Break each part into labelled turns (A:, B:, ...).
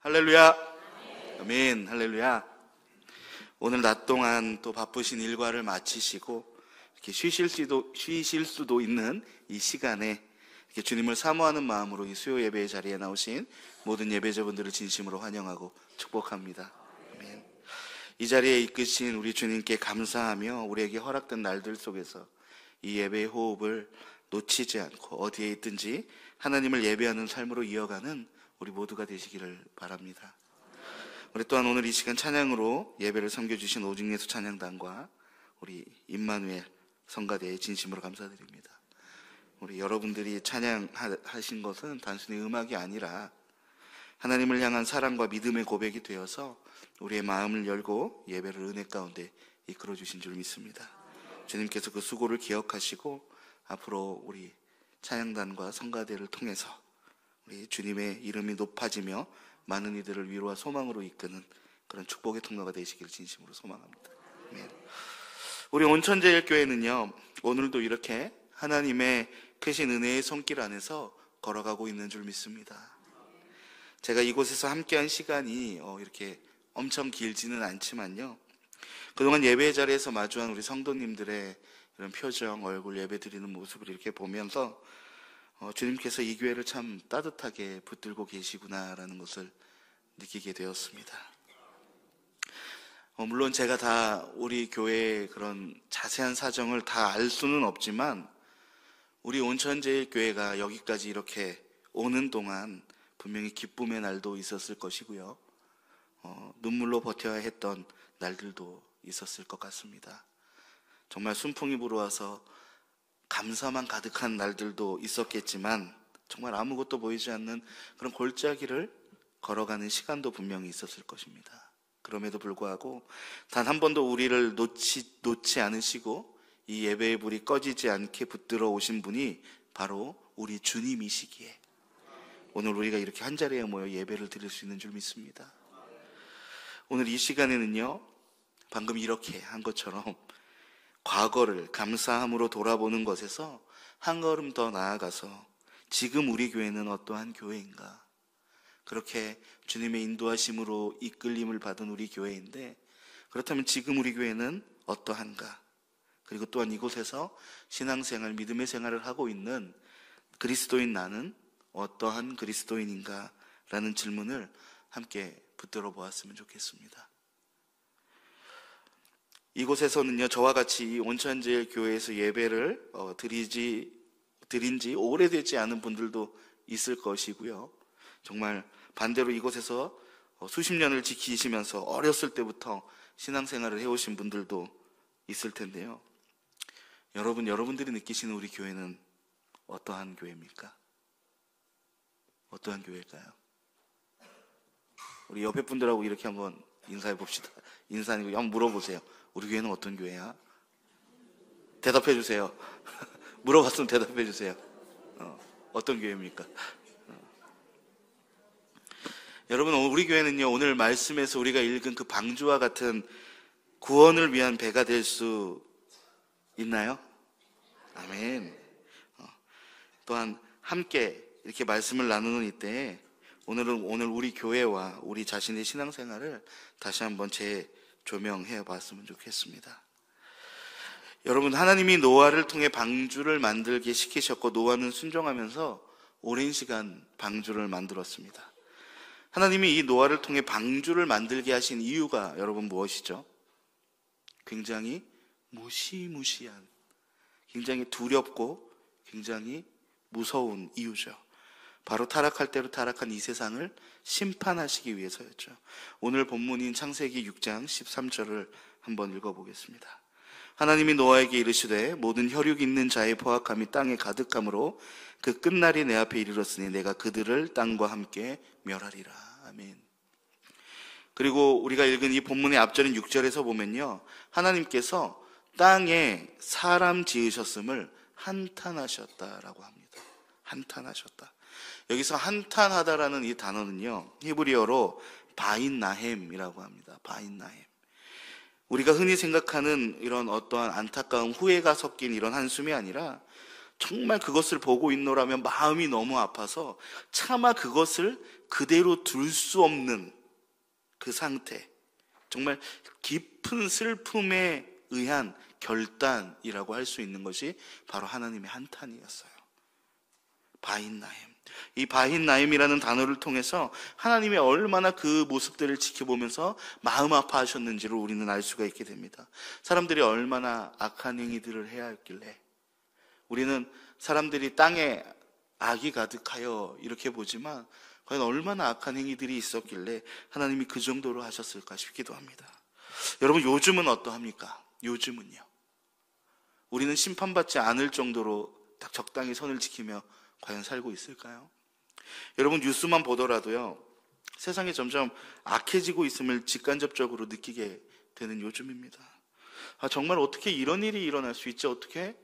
A: 할렐루야. 아멘. 할렐루야. 오늘 낮 동안 또 바쁘신 일과를 마치시고 이렇게 쉬실 수도 있는 이 시간에 이렇게 주님을 사모하는 마음으로 이 수요 예배의 자리에 나오신 모든 예배자분들을 진심으로 환영하고 축복합니다. 아멘. 이 자리에 이끄신 우리 주님께 감사하며 우리에게 허락된 날들 속에서 이 예배의 호흡을 놓치지 않고 어디에 있든지 하나님을 예배하는 삶으로 이어가는 우리 모두가 되시기를 바랍니다. 우리 또한 오늘 이 시간 찬양으로 예배를 섬겨주신 오직예수 찬양단과 우리 임마누엘 성가대에 진심으로 감사드립니다. 우리 여러분들이 찬양하신 것은 단순히 음악이 아니라 하나님을 향한 사랑과 믿음의 고백이 되어서 우리의 마음을 열고 예배를 은혜 가운데 이끌어 주신 줄 믿습니다. 주님께서 그 수고를 기억하시고 앞으로 우리 찬양단과 성가대를 통해서 우리 주님의 이름이 높아지며 많은 이들을 위로와 소망으로 이끄는 그런 축복의 통로가 되시기를 진심으로 소망합니다. 아멘. 우리 온천제일교회는요, 오늘도 이렇게 하나님의 크신 은혜의 손길 안에서 걸어가고 있는 줄 믿습니다. 제가 이곳에서 함께한 시간이 이렇게 엄청 길지는 않지만요, 그동안 예배 자리에서 마주한 우리 성도님들의 이런 표정, 얼굴 예배 드리는 모습을 이렇게 보면서 주님께서 이 교회를 참 따뜻하게 붙들고 계시구나라는 것을 느끼게 되었습니다. 물론 제가 다 우리 교회의 그런 자세한 사정을 다 알 수는 없지만 우리 온천제일교회가 여기까지 이렇게 오는 동안 분명히 기쁨의 날도 있었을 것이고요, 눈물로 버텨야 했던 날들도 있었을 것 같습니다. 정말 순풍이 불어와서 감사만 가득한 날들도 있었겠지만 정말 아무것도 보이지 않는 그런 골짜기를 걸어가는 시간도 분명히 있었을 것입니다. 그럼에도 불구하고 단 한 번도 우리를 놓지 않으시고 이 예배의 불이 꺼지지 않게 붙들어 오신 분이 바로 우리 주님이시기에 오늘 우리가 이렇게 한자리에 모여 예배를 드릴 수 있는 줄 믿습니다. 오늘 이 시간에는요, 방금 이렇게 한 것처럼 과거를 감사함으로 돌아보는 것에서 한 걸음 더 나아가서 지금 우리 교회는 어떠한 교회인가, 그렇게 주님의 인도하심으로 이끌림을 받은 우리 교회인데 그렇다면 지금 우리 교회는 어떠한가, 그리고 또한 이곳에서 신앙생활, 믿음의 생활을 하고 있는 그리스도인 나는 어떠한 그리스도인인가 라는 질문을 함께 붙들어 보았으면 좋겠습니다. 이곳에서는요, 저와 같이 온천제일교회에서 예배를 드린 지 오래되지 않은 분들도 있을 것이고요, 정말 반대로 이곳에서 수십 년을 지키시면서 어렸을 때부터 신앙생활을 해오신 분들도 있을 텐데요, 여러분들이 느끼시는 우리 교회는 어떠한 교회입니까? 어떠한 교회일까요? 우리 옆에 분들하고 이렇게 한번 인사해 봅시다. 인사 아니고 한번 물어보세요. 우리 교회는 어떤 교회야? 대답해 주세요. 물어봤으면 대답해 주세요. 어떤 교회입니까? 여러분, 우리 교회는요, 오늘 말씀에서 우리가 읽은 그 방주와 같은 구원을 위한 배가 될 수 있나요? 아멘. 또한 함께 이렇게 말씀을 나누는 이때에 오늘 우리 교회와 우리 자신의 신앙생활을 다시 한번 재조명해 봤으면 좋겠습니다. 여러분, 하나님이 노아를 통해 방주를 만들게 시키셨고 노아는 순종하면서 오랜 시간 방주를 만들었습니다. 하나님이 이 노아를 통해 방주를 만들게 하신 이유가 여러분 무엇이죠? 굉장히 무시무시한, 굉장히 두렵고 굉장히 무서운 이유죠. 바로 타락할 대로 타락한 이 세상을 심판하시기 위해서였죠. 오늘 본문인 창세기 6장 13절을 한번 읽어보겠습니다. 하나님이 노아에게 이르시되 모든 혈육 있는 자의 포악함이 땅에 가득함으로 그 끝날이 내 앞에 이르렀으니 내가 그들을 땅과 함께 멸하리라. 아멘. 그리고 우리가 읽은 이 본문의 앞절인 6절에서 보면요, 하나님께서 땅에 사람 지으셨음을 한탄하셨다라고 합니다. 한탄하셨다. 여기서 한탄하다라는 이 단어는요, 히브리어로 바인나헴이라고 합니다. 바인나헴. 우리가 흔히 생각하는 이런 어떠한 안타까움, 후회가 섞인 이런 한숨이 아니라 정말 그것을 보고 있노라면 마음이 너무 아파서 차마 그것을 그대로 둘 수 없는 그 상태, 정말 깊은 슬픔에 의한 결단이라고 할 수 있는 것이 바로 하나님의 한탄이었어요. 바힌나임. 이 바힌나임이라는 단어를 통해서 하나님이 얼마나 그 모습들을 지켜보면서 마음 아파하셨는지를 우리는 알 수가 있게 됩니다. 사람들이 얼마나 악한 행위들을 해야 했길래, 우리는 사람들이 땅에 악이 가득하여 이렇게 보지만 과연 얼마나 악한 행위들이 있었길래 하나님이 그 정도로 하셨을까 싶기도 합니다. 여러분, 요즘은 어떠합니까? 요즘은요, 우리는 심판받지 않을 정도로 딱 적당히 선을 지키며 과연 살고 있을까요? 여러분, 뉴스만 보더라도요, 세상이 점점 악해지고 있음을 직간접적으로 느끼게 되는 요즘입니다. 정말 어떻게 이런 일이 일어날 수 있지? 어떻게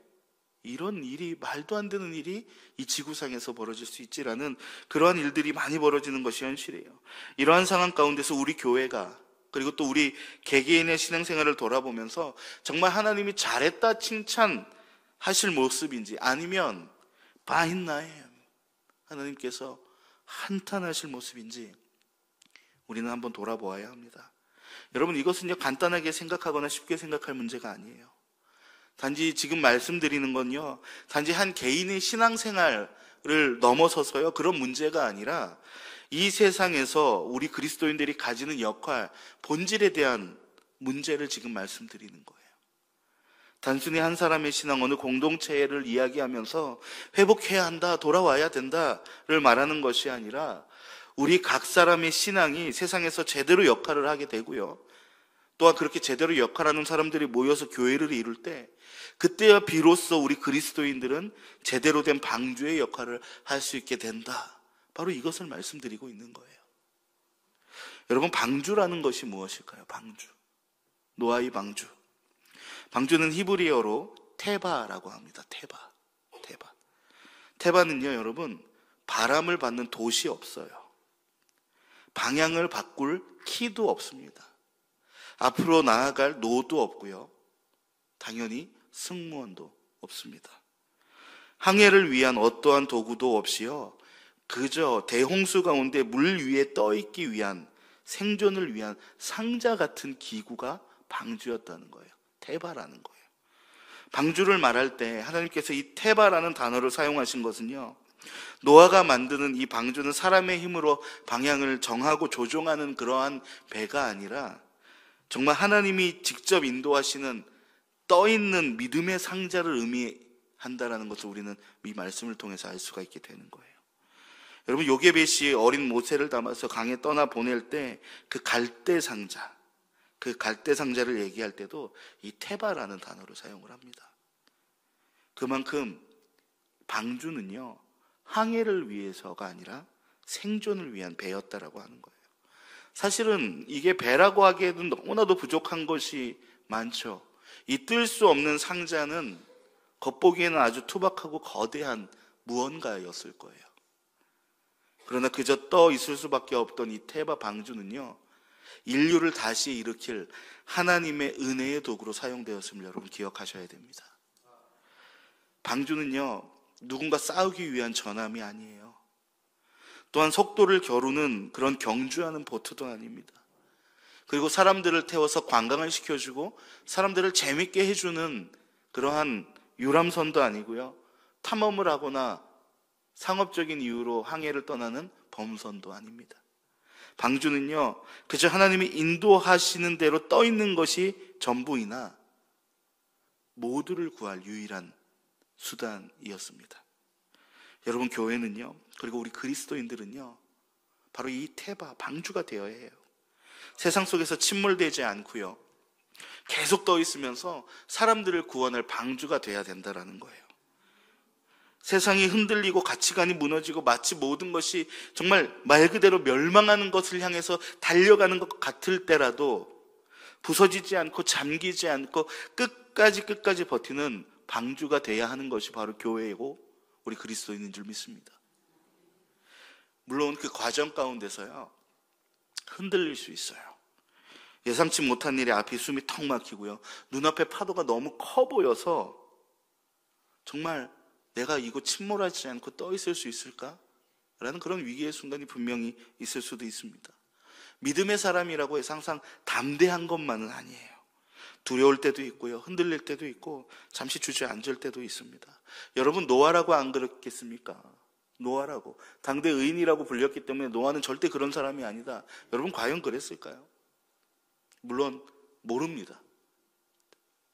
A: 이런 일이, 말도 안 되는 일이 이 지구상에서 벌어질 수 있지라는 그러한 일들이 많이 벌어지는 것이 현실이에요. 이러한 상황 가운데서 우리 교회가, 그리고 또 우리 개개인의 신앙생활을 돌아보면서 정말 하나님이 잘했다 칭찬하실 모습인지, 아니면 바힌나임, 하나님께서 한탄하실 모습인지 우리는 한번 돌아보아야 합니다. 여러분, 이것은요, 간단하게 생각하거나 쉽게 생각할 문제가 아니에요. 단지 지금 말씀드리는 건요, 단지 한 개인의 신앙생활을 넘어서서요, 그런 문제가 아니라 이 세상에서 우리 그리스도인들이 가지는 역할, 본질에 대한 문제를 지금 말씀드리는 거예요. 단순히 한 사람의 신앙, 어느 공동체를 이야기하면서 회복해야 한다, 돌아와야 된다를 말하는 것이 아니라 우리 각 사람의 신앙이 세상에서 제대로 역할을 하게 되고요, 또한 그렇게 제대로 역할하는 사람들이 모여서 교회를 이룰 때, 그때야 비로소 우리 그리스도인들은 제대로 된 방주의 역할을 할 수 있게 된다. 바로 이것을 말씀드리고 있는 거예요. 여러분, 방주라는 것이 무엇일까요? 방주. 노아의 방주. 방주는 히브리어로 테바라고 합니다. 테바. 테바는요, 여러분, 바람을 받는 돛이 없어요. 방향을 바꿀 키도 없습니다. 앞으로 나아갈 노도 없고요, 당연히 승무원도 없습니다. 항해를 위한 어떠한 도구도 없이요, 그저 대홍수 가운데 물 위에 떠있기 위한, 생존을 위한 상자 같은 기구가 방주였다는 거예요. 테바라는 거예요. 방주를 말할 때 하나님께서 이 테바라는 단어를 사용하신 것은요, 노아가 만드는 이 방주는 사람의 힘으로 방향을 정하고 조종하는 그러한 배가 아니라 정말 하나님이 직접 인도하시는 떠있는 믿음의 상자를 의미한다라는 것을 우리는 이 말씀을 통해서 알 수가 있게 되는 거예요. 여러분, 요게벳이 어린 모세를 담아서 강에 떠나 보낼 때 그 갈대 상자, 그 갈대 상자를 얘기할 때도 이 테바라는 단어를 사용을 합니다. 그만큼 방주는요, 항해를 위해서가 아니라 생존을 위한 배였다라고 하는 거예요. 사실은 이게 배라고 하기에는 너무나도 부족한 것이 많죠. 이 뜰 수 없는 상자는 겉보기에는 아주 투박하고 거대한 무언가였을 거예요. 그러나 그저 떠 있을 수밖에 없던 이 테바 방주는요, 인류를 다시 일으킬 하나님의 은혜의 도구로 사용되었음을 여러분 기억하셔야 됩니다. 방주는요, 누군가 싸우기 위한 전함이 아니에요. 또한 속도를 겨루는 그런 경주하는 보트도 아닙니다. 그리고 사람들을 태워서 관광을 시켜주고 사람들을 재밌게 해주는 그러한 유람선도 아니고요, 탐험을 하거나 상업적인 이유로 항해를 떠나는 범선도 아닙니다. 방주는요, 그저 하나님이 인도하시는 대로 떠 있는 것이 전부이나 모두를 구할 유일한 수단이었습니다. 여러분, 교회는요, 그리고 우리 그리스도인들은요, 바로 이 테바, 방주가 되어야 해요. 세상 속에서 침몰되지 않고요, 계속 떠 있으면서 사람들을 구원할 방주가 돼야 된다라는 거예요. 세상이 흔들리고 가치관이 무너지고 마치 모든 것이 정말 말 그대로 멸망하는 것을 향해서 달려가는 것 같을 때라도 부서지지 않고 잠기지 않고 끝까지 버티는 방주가 돼야 하는 것이 바로 교회이고 우리 그리스도인인 줄 믿습니다. 물론 그 과정 가운데서요, 흔들릴 수 있어요. 예상치 못한 일에 앞이 숨이 턱 막히고요, 눈앞에 파도가 너무 커 보여서 정말 내가 이거 침몰하지 않고 떠 있을 수 있을까? 라는 그런 위기의 순간이 분명히 있을 수도 있습니다. 믿음의 사람이라고 해서 항상 담대한 것만은 아니에요. 두려울 때도 있고요, 흔들릴 때도 있고, 잠시 주저앉을 때도 있습니다. 여러분, 노아라고 안 그랬겠습니까? 노아라고, 당대 의인이라고 불렸기 때문에 노아는 절대 그런 사람이 아니다. 여러분, 과연 그랬을까요? 물론 모릅니다.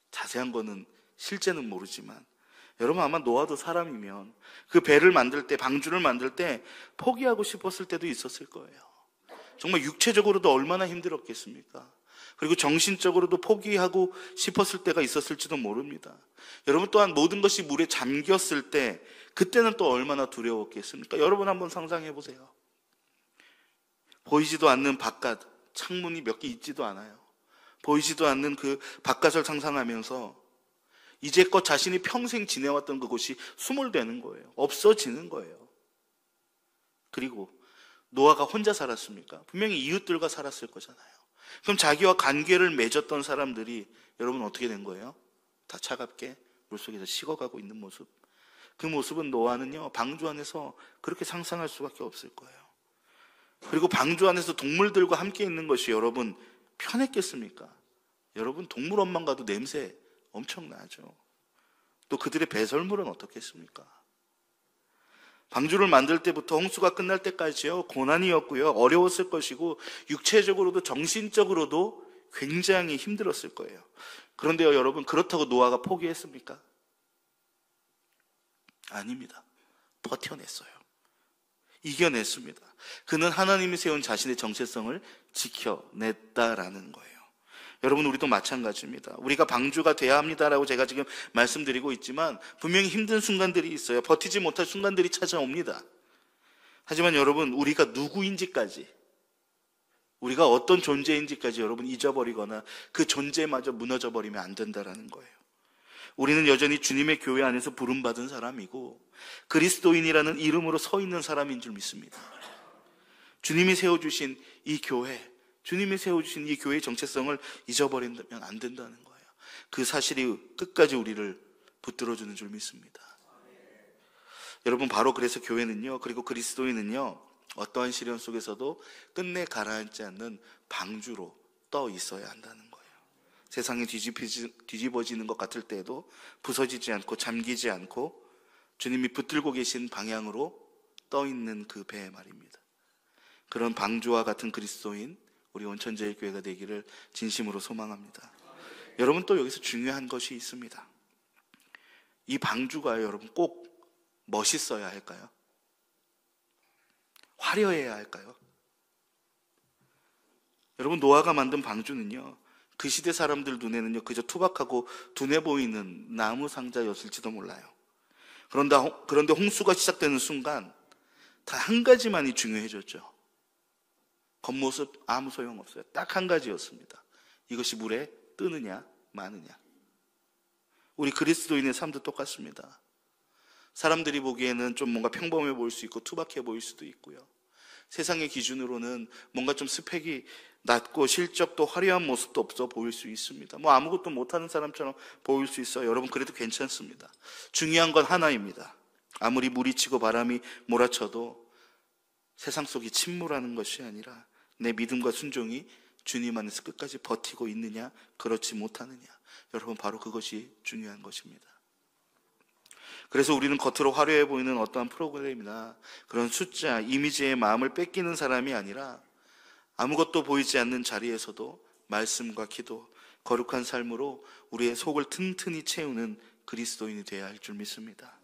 A: 자세한 거는 실제는 모르지만, 여러분 아마 노아도 사람이면 그 배를 만들 때, 방주를 만들 때 포기하고 싶었을 때도 있었을 거예요. 정말 육체적으로도 얼마나 힘들었겠습니까? 그리고 정신적으로도 포기하고 싶었을 때가 있었을지도 모릅니다. 여러분, 또한 모든 것이 물에 잠겼을 때 그때는 또 얼마나 두려웠겠습니까? 여러분 한번 상상해 보세요. 보이지도 않는 바깥, 창문이 몇 개 있지도 않아요. 보이지도 않는 그 바깥을 상상하면서 이제껏 자신이 평생 지내왔던 그곳이 수몰되는 거예요. 없어지는 거예요. 그리고 노아가 혼자 살았습니까? 분명히 이웃들과 살았을 거잖아요. 그럼 자기와 관계를 맺었던 사람들이 여러분 어떻게 된 거예요? 다 차갑게 물속에서 식어가고 있는 모습. 그 모습은 노아는요, 방주 안에서 그렇게 상상할 수밖에 없을 거예요. 그리고 방주 안에서 동물들과 함께 있는 것이 여러분 편했겠습니까? 여러분, 동물 원망 가도 냄새 엄청나죠. 또 그들의 배설물은 어떻겠습니까? 방주를 만들 때부터 홍수가 끝날 때까지요, 고난이었고요, 어려웠을 것이고, 육체적으로도 정신적으로도 굉장히 힘들었을 거예요. 그런데요, 여러분, 그렇다고 노아가 포기했습니까? 아닙니다. 버텨냈어요. 이겨냈습니다. 그는 하나님이 세운 자신의 정체성을 지켜냈다라는 거예요. 여러분, 우리도 마찬가지입니다. 우리가 방주가 돼야 합니다라고 제가 지금 말씀드리고 있지만 분명히 힘든 순간들이 있어요. 버티지 못할 순간들이 찾아옵니다. 하지만 여러분, 우리가 누구인지까지, 우리가 어떤 존재인지까지 여러분 잊어버리거나 그 존재마저 무너져버리면 안 된다라는 거예요. 우리는 여전히 주님의 교회 안에서 부름받은 사람이고 그리스도인이라는 이름으로 서 있는 사람인 줄 믿습니다. 주님이 세워주신 이 교회, 주님이 세워주신 이 교회의 정체성을 잊어버리면 안 된다는 거예요. 그 사실이 끝까지 우리를 붙들어주는 줄 믿습니다. 여러분, 바로 그래서 교회는요, 그리고 그리스도인은요, 어떠한 시련 속에서도 끝내 가라앉지 않는 방주로 떠 있어야 한다는 거예요. 세상이 뒤집어지는 것 같을 때에도 부서지지 않고 잠기지 않고 주님이 붙들고 계신 방향으로 떠 있는 그 배 말입니다. 그런 방주와 같은 그리스도인, 우리 온천제일교회가 되기를 진심으로 소망합니다. 여러분, 또 여기서 중요한 것이 있습니다. 이 방주가 여러분 꼭 멋있어야 할까요? 화려해야 할까요? 여러분, 노아가 만든 방주는요, 그 시대 사람들 눈에는요, 그저 투박하고 둔해 보이는 나무 상자였을지도 몰라요. 그런데 홍수가 시작되는 순간 단 한 가지만이 중요해졌죠. 겉모습 아무 소용없어요. 딱 한 가지였습니다. 이것이 물에 뜨느냐 마느냐. 우리 그리스도인의 삶도 똑같습니다. 사람들이 보기에는 좀 뭔가 평범해 보일 수 있고 투박해 보일 수도 있고요, 세상의 기준으로는 뭔가 좀 스펙이 낮고 실적도 화려한 모습도 없어 보일 수 있습니다. 뭐 아무것도 못하는 사람처럼 보일 수 있어요. 여러분, 그래도 괜찮습니다. 중요한 건 하나입니다. 아무리 물이 치고 바람이 몰아쳐도 세상 속이 침몰하는 것이 아니라 내 믿음과 순종이 주님 안에서 끝까지 버티고 있느냐 그렇지 못하느냐, 여러분, 바로 그것이 중요한 것입니다. 그래서 우리는 겉으로 화려해 보이는 어떠한 프로그램이나 그런 숫자, 이미지의 마음을 뺏기는 사람이 아니라 아무것도 보이지 않는 자리에서도 말씀과 기도, 거룩한 삶으로 우리의 속을 튼튼히 채우는 그리스도인이 되어야 할 줄 믿습니다.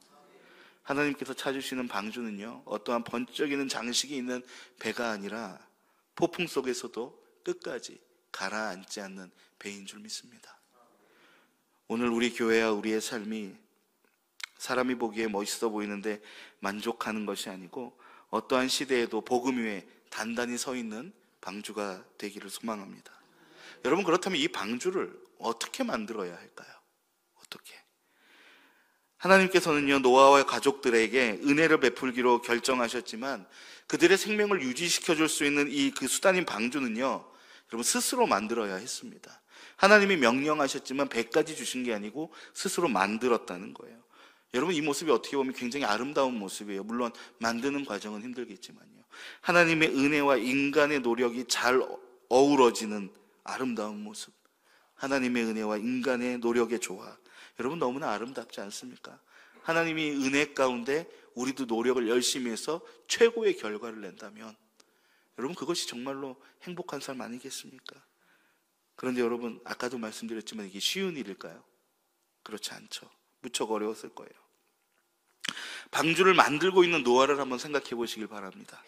A: 하나님께서 찾으시는 방주는요, 어떠한 번쩍이는 장식이 있는 배가 아니라 폭풍 속에서도 끝까지 가라앉지 않는 배인 줄 믿습니다. 오늘 우리 교회와 우리의 삶이 사람이 보기에 멋있어 보이는데 만족하는 것이 아니고 어떠한 시대에도 복음 위에 단단히 서 있는 방주가 되기를 소망합니다. 여러분, 그렇다면 이 방주를 어떻게 만들어야 할까요? 어떻게? 하나님께서는요, 노아와 가족들에게 은혜를 베풀기로 결정하셨지만 그들의 생명을 유지시켜줄 수 있는 그 수단인 방주는요, 여러분, 스스로 만들어야 했습니다. 하나님이 명령하셨지만 배까지 주신 게 아니고 스스로 만들었다는 거예요. 여러분, 이 모습이 어떻게 보면 굉장히 아름다운 모습이에요. 물론 만드는 과정은 힘들겠지만요. 하나님의 은혜와 인간의 노력이 잘 어우러지는 아름다운 모습, 하나님의 은혜와 인간의 노력의 조화, 여러분 너무나 아름답지 않습니까? 하나님이 은혜 가운데 우리도 노력을 열심히 해서 최고의 결과를 낸다면 여러분, 그것이 정말로 행복한 삶 아니겠습니까? 그런데 여러분, 아까도 말씀드렸지만 이게 쉬운 일일까요? 그렇지 않죠. 무척 어려웠을 거예요. 방주를 만들고 있는 노아를 한번 생각해 보시길 바랍니다.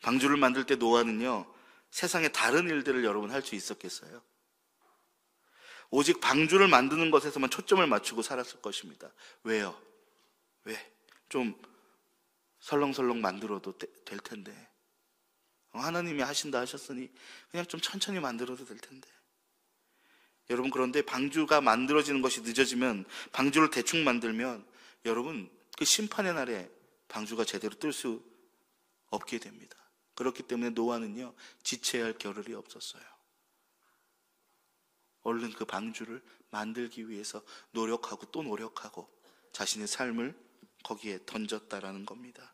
A: 방주를 만들 때 노아는요, 세상에 다른 일들을 여러분 할 수 있었겠어요? 오직 방주를 만드는 것에서만 초점을 맞추고 살았을 것입니다. 왜요? 왜? 좀 설렁설렁 만들어도 될 텐데, 하나님이 하신다 하셨으니 그냥 좀 천천히 만들어도 될 텐데. 여러분, 그런데 방주가 만들어지는 것이 늦어지면, 방주를 대충 만들면 여러분, 그 심판의 날에 방주가 제대로 뜰 수 없게 됩니다. 그렇기 때문에 노아는요, 지체할 겨를이 없었어요. 얼른 그 방주를 만들기 위해서 노력하고 또 노력하고 자신의 삶을 거기에 던졌다라는 겁니다.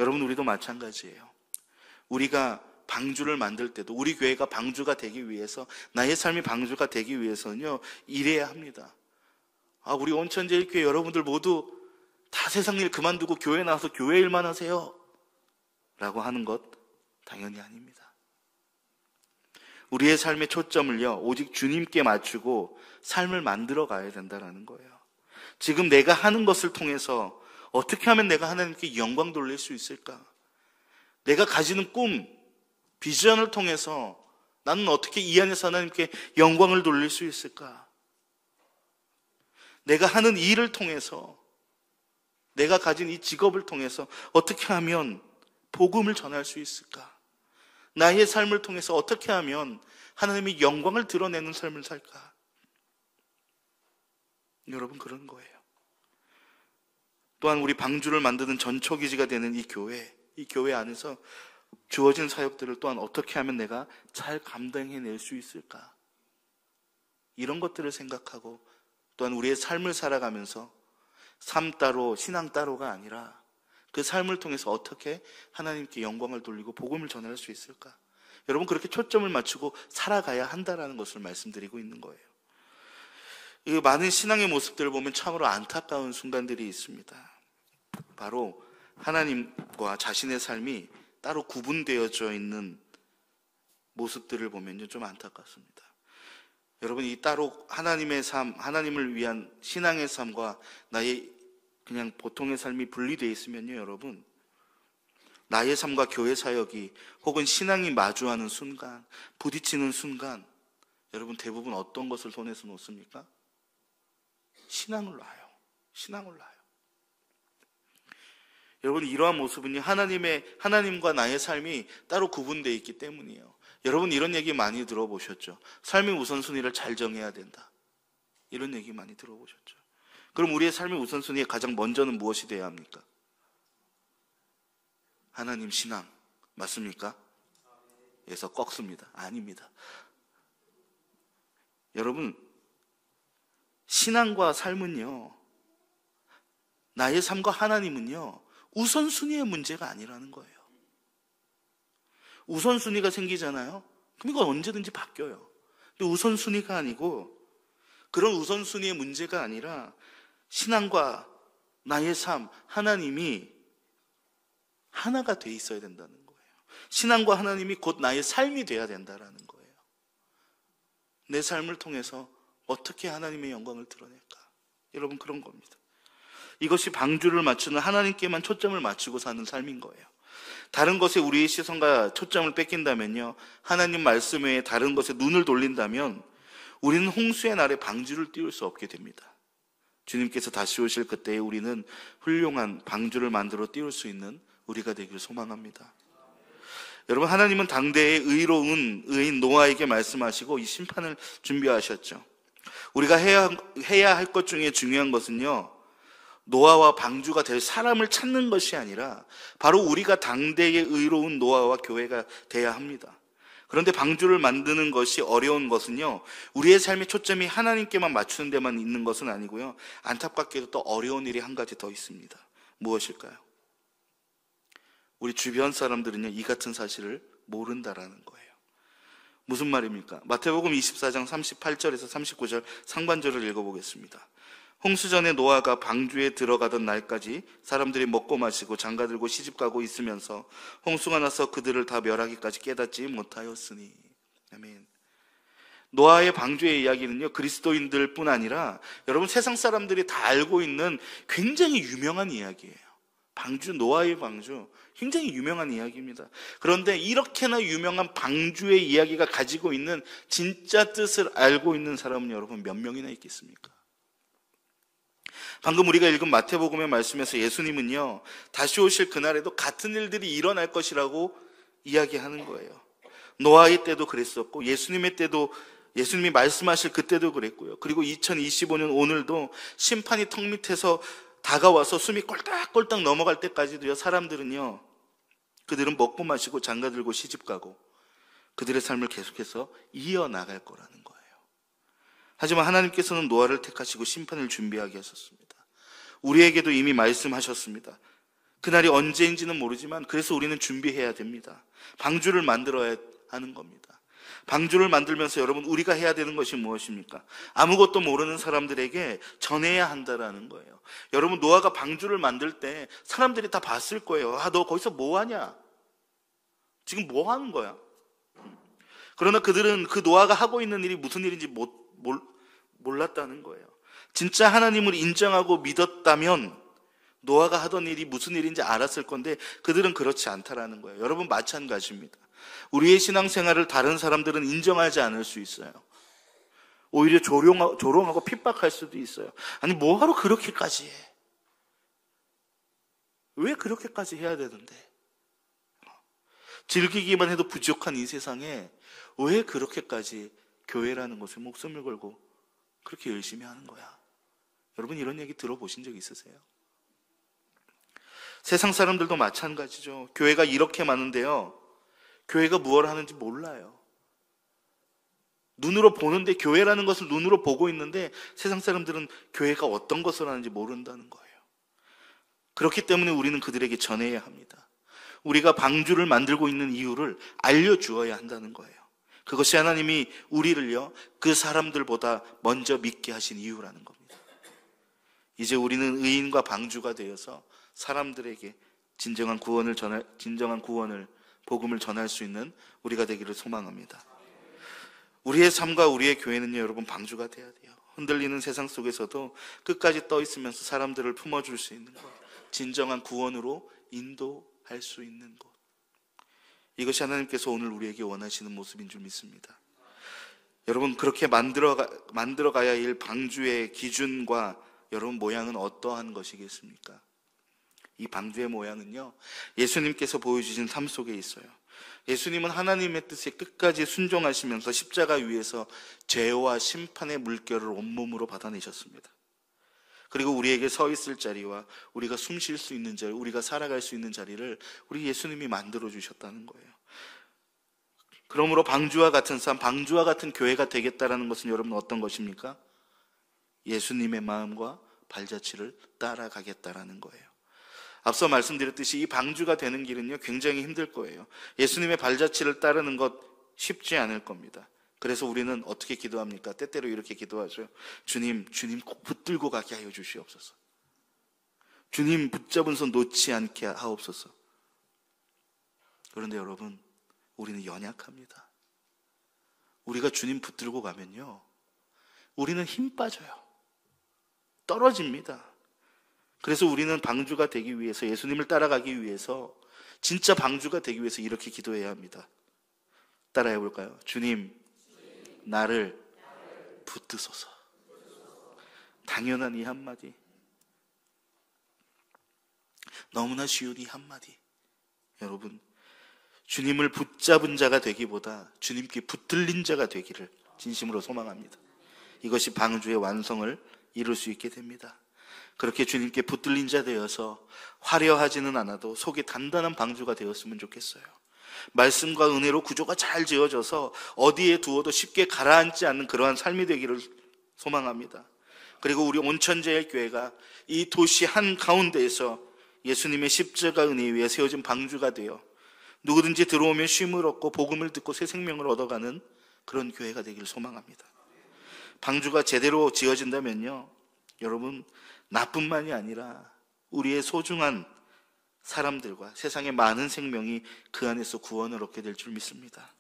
A: 여러분, 우리도 마찬가지예요. 우리가 방주를 만들 때도, 우리 교회가 방주가 되기 위해서, 나의 삶이 방주가 되기 위해서는요, 일해야 합니다. 우리 온천제일교회 여러분들 모두 다 세상 일 그만두고 교회 나와서 교회 일만 하세요 라고 하는 것 당연히 아닙니다. 우리의 삶의 초점을요, 오직 주님께 맞추고 삶을 만들어 가야 된다는 거예요. 지금 내가 하는 것을 통해서 어떻게 하면 내가 하나님께 영광 돌릴 수 있을까? 내가 가지는 꿈, 비전을 통해서 나는 어떻게 이 안에서 하나님께 영광을 돌릴 수 있을까? 내가 하는 일을 통해서, 내가 가진 이 직업을 통해서 어떻게 하면 복음을 전할 수 있을까? 나의 삶을 통해서 어떻게 하면 하나님의 영광을 드러내는 삶을 살까? 여러분, 그런 거예요. 또한 우리 방주를 만드는 전초기지가 되는 이 교회 안에서 주어진 사역들을 또한 어떻게 하면 내가 잘 감당해낼 수 있을까? 이런 것들을 생각하고, 또한 우리의 삶을 살아가면서 삶 따로 신앙 따로가 아니라 그 삶을 통해서 어떻게 하나님께 영광을 돌리고 복음을 전할 수 있을까? 여러분, 그렇게 초점을 맞추고 살아가야 한다는 것을 말씀드리고 있는 거예요. 이 많은 신앙의 모습들을 보면 참으로 안타까운 순간들이 있습니다. 바로 하나님과 자신의 삶이 따로 구분되어져 있는 모습들을 보면요, 좀 안타깝습니다. 여러분, 이 따로 하나님의 삶, 하나님을 위한 신앙의 삶과 나의 그냥 보통의 삶이 분리되어 있으면요, 여러분, 나의 삶과 교회 사역이 혹은 신앙이 마주하는 순간, 부딪히는 순간, 여러분 대부분 어떤 것을 손에서 놓습니까? 신앙을 놔요. 신앙을 놔요. 여러분, 이러한 모습은요, 하나님과 나의 삶이 따로 구분되어 있기 때문이에요. 여러분, 이런 얘기 많이 들어보셨죠? 삶의 우선순위를 잘 정해야 된다, 이런 얘기 많이 들어보셨죠? 그럼 우리의 삶의 우선순위에 가장 먼저는 무엇이 되어야 합니까? 하나님 신앙 맞습니까? 그래서 꺾습니다. 아닙니다. 여러분, 신앙과 삶은요, 나의 삶과 하나님은요, 우선순위의 문제가 아니라는 거예요. 우선순위가 생기잖아요. 그럼 이건 언제든지 바뀌어요. 근데 우선순위가 아니고, 그런 우선순위의 문제가 아니라 신앙과 나의 삶, 하나님이 하나가 돼 있어야 된다는 거예요. 신앙과 하나님이 곧 나의 삶이 돼야 된다는 거예요. 내 삶을 통해서 어떻게 하나님의 영광을 드러낼까? 여러분, 그런 겁니다. 이것이 방주를 맞추는 하나님께만 초점을 맞추고 사는 삶인 거예요. 다른 것에 우리의 시선과 초점을 뺏긴다면요, 하나님 말씀 외에 다른 것에 눈을 돌린다면 우리는 홍수의 날에 방주를 띄울 수 없게 됩니다. 주님께서 다시 오실 그때에 우리는 훌륭한 방주를 만들어 띄울 수 있는 우리가 되기를 소망합니다. 여러분, 하나님은 당대의 의로운 의인 노아에게 말씀하시고 이 심판을 준비하셨죠. 우리가 해야 할 것 중에 중요한 것은요, 노아와 방주가 될 사람을 찾는 것이 아니라 바로 우리가 당대의 의로운 노아와 교회가 돼야 합니다. 그런데 방주를 만드는 것이 어려운 것은요, 우리의 삶의 초점이 하나님께만 맞추는 데만 있는 것은 아니고요, 안타깝게도 또 어려운 일이 한 가지 더 있습니다. 무엇일까요? 우리 주변 사람들은요, 이 같은 사실을 모른다라는 거예요. 무슨 말입니까? 마태복음 24장 38절에서 39절 상반절을 읽어보겠습니다. 홍수전에 노아가 방주에 들어가던 날까지 사람들이 먹고 마시고 장가들고 시집가고 있으면서 홍수가 나서 그들을 다 멸하기까지 깨닫지 못하였으니. 아멘. 노아의 방주의 이야기는요, 그리스도인들 뿐 아니라 여러분 세상 사람들이 다 알고 있는 굉장히 유명한 이야기예요. 방주, 노아의 방주, 굉장히 유명한 이야기입니다. 그런데 이렇게나 유명한 방주의 이야기가 가지고 있는 진짜 뜻을 알고 있는 사람은 여러분 몇 명이나 있겠습니까? 방금 우리가 읽은 마태복음의 말씀에서 예수님은요, 다시 오실 그날에도 같은 일들이 일어날 것이라고 이야기하는 거예요. 노아의 때도 그랬었고, 예수님의 때도, 예수님이 말씀하실 그때도 그랬고요. 그리고 2025년 오늘도 심판이 턱 밑에서 다가와서 숨이 꼴딱꼴딱 넘어갈 때까지도요, 사람들은요, 그들은 먹고 마시고 장가들고 시집가고 그들의 삶을 계속해서 이어나갈 거라는 거예요. 하지만 하나님께서는 노아를 택하시고 심판을 준비하게 하셨습니다. 우리에게도 이미 말씀하셨습니다. 그날이 언제인지는 모르지만 그래서 우리는 준비해야 됩니다. 방주를 만들어야 하는 겁니다. 방주를 만들면서 여러분 우리가 해야 되는 것이 무엇입니까? 아무것도 모르는 사람들에게 전해야 한다라는 거예요. 여러분 노아가 방주를 만들 때 사람들이 다 봤을 거예요. 아, 너 거기서 뭐 하냐? 지금 뭐 하는 거야? 그러나 그들은 그 노아가 하고 있는 일이 무슨 일인지 몰랐다는 거예요. 진짜 하나님을 인정하고 믿었다면 노아가 하던 일이 무슨 일인지 알았을 건데 그들은 그렇지 않다라는 거예요. 여러분 마찬가지입니다. 우리의 신앙생활을 다른 사람들은 인정하지 않을 수 있어요. 오히려 조롱하고 핍박할 수도 있어요. 아니 뭐하러 그렇게까지 해? 왜 그렇게까지 해야 되는데? 즐기기만 해도 부족한 이 세상에 왜 그렇게까지 교회라는 것에 목숨을 걸고 그렇게 열심히 하는 거야? 여러분 이런 얘기 들어보신 적 있으세요? 세상 사람들도 마찬가지죠. 교회가 이렇게 많은데요, 교회가 무엇을 하는지 몰라요. 눈으로 보는데, 교회라는 것을 눈으로 보고 있는데 세상 사람들은 교회가 어떤 것을 하는지 모른다는 거예요. 그렇기 때문에 우리는 그들에게 전해야 합니다. 우리가 방주를 만들고 있는 이유를 알려주어야 한다는 거예요. 그것이 하나님이 우리를요, 그 사람들보다 먼저 믿게 하신 이유라는 겁니다. 이제 우리는 의인과 방주가 되어서 사람들에게 진정한 구원을, 복음을 전할 수 있는 우리가 되기를 소망합니다. 우리의 삶과 우리의 교회는요, 여러분 방주가 돼야 돼요. 흔들리는 세상 속에서도 끝까지 떠 있으면서 사람들을 품어줄 수 있는 것, 진정한 구원으로 인도할 수 있는 것, 이것이 하나님께서 오늘 우리에게 원하시는 모습인 줄 믿습니다. 여러분 그렇게 만들어가야 할 방주의 기준과 여러분 모양은 어떠한 것이겠습니까? 이 방주의 모양은요, 예수님께서 보여주신 삶 속에 있어요. 예수님은 하나님의 뜻에 끝까지 순종하시면서 십자가 위에서 죄와 심판의 물결을 온몸으로 받아내셨습니다. 그리고 우리에게 서 있을 자리와 우리가 숨 쉴 수 있는 자리, 우리가 살아갈 수 있는 자리를 우리 예수님이 만들어 주셨다는 거예요. 그러므로 방주와 같은 삶, 방주와 같은 교회가 되겠다라는 것은 여러분 어떤 것입니까? 예수님의 마음과 발자취를 따라가겠다라는 거예요. 앞서 말씀드렸듯이 이 방주가 되는 길은요, 굉장히 힘들 거예요. 예수님의 발자취를 따르는 것 쉽지 않을 겁니다. 그래서 우리는 어떻게 기도합니까? 때때로 이렇게 기도하죠. 주님 꼭 붙들고 가게 하여 주시옵소서. 주님 붙잡은 손 놓지 않게 하옵소서. 그런데 여러분, 우리는 연약합니다. 우리가 주님 붙들고 가면요, 우리는 힘 빠져요. 떨어집니다. 그래서 우리는 방주가 되기 위해서, 예수님을 따라가기 위해서, 진짜 방주가 되기 위해서 이렇게 기도해야 합니다. 따라해 볼까요? 주님, 나를 붙드소서. 당연한 이 한마디, 너무나 쉬운 이 한마디, 여러분 주님을 붙잡은 자가 되기보다 주님께 붙들린 자가 되기를 진심으로 소망합니다. 이것이 방주의 완성을 이룰 수 있게 됩니다. 그렇게 주님께 붙들린 자 되어서 화려하지는 않아도 속이 단단한 방주가 되었으면 좋겠어요. 말씀과 은혜로 구조가 잘 지어져서 어디에 두어도 쉽게 가라앉지 않는 그러한 삶이 되기를 소망합니다. 그리고 우리 온천제일교회가 이 도시 한가운데에서 예수님의 십자가 은혜 위에 세워진 방주가 되어 누구든지 들어오면 쉼을 얻고 복음을 듣고 새 생명을 얻어가는 그런 교회가 되기를 소망합니다. 방주가 제대로 지어진다면요, 여러분, 나뿐만이 아니라 우리의 소중한 사람들과 세상의 많은 생명이 그 안에서 구원을 얻게 될 줄 믿습니다.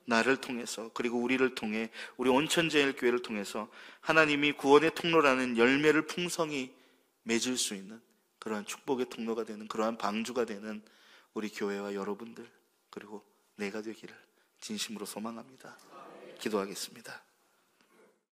A: 나를 통해서, 그리고 우리를 통해, 우리 온천제일교회를 통해서 하나님이 구원의 통로라는 열매를 풍성히 맺을 수 있는 그러한 축복의 통로가 되는, 그러한 방주가 되는 우리 교회와 여러분들, 그리고 내가 되기를 진심으로 소망합니다. 기도하겠습니다.